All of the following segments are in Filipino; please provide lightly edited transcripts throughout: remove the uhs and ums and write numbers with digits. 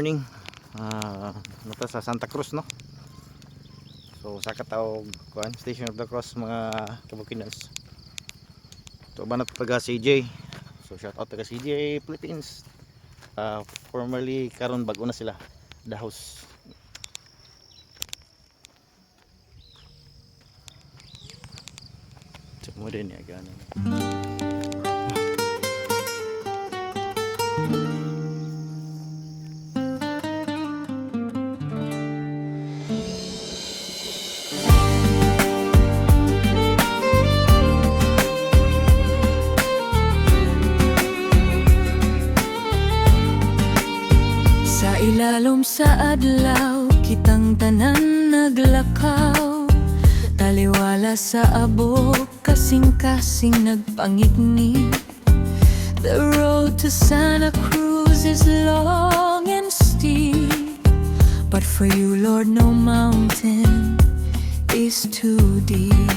morning. Nata sa Santa Cruz, no? So sa katawag kuan Station of the Cross, mga kabukinans. So ba na taga CJ. So shout out taga CJ Philippines. Formerly karon bago na sila, The House. Check mo din ya ganon. Ilalom sa adlaw, kitang tanan naglakaw. Taliwala sa abok, kasing-kasing nagpangitni. The road to Santa Cruz is long and steep, but for you, Lord, no mountain is too deep.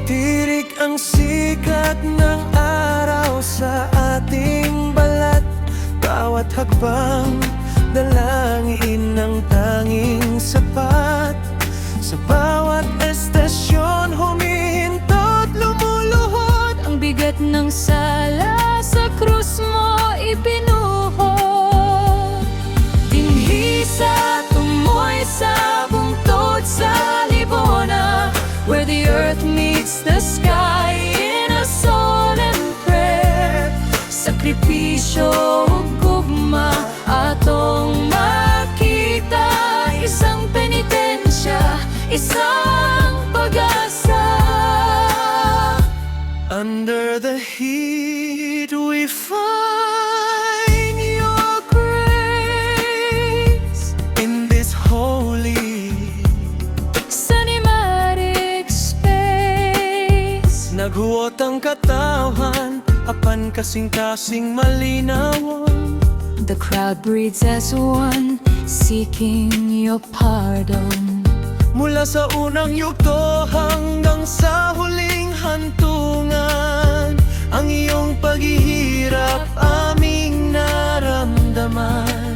Tirik ang sikat ng araw sa ating balat. Bawat hakbang dalangin ng tanging sapat. Sa bawat estasyon humihintot, lumuluhod. Ang bigat ng sala sa krus mo ibinuhod. Tinhisa, tumoy sa bungtod sa libona, where the earth meets the sky in a solemn prayer. Sakripisyo ug gugma atong makita, isang penitensya, isang pag-asa. Under the heat we find your grace. In this holy cinematic space, naghuot ang katawan, apan kasing-kasing malinawon. the crowd breathes as one, seeking your pardon. Mula sa unang yugto hanggang sa huling hantungan, ang iyong paghihirap aming naramdaman.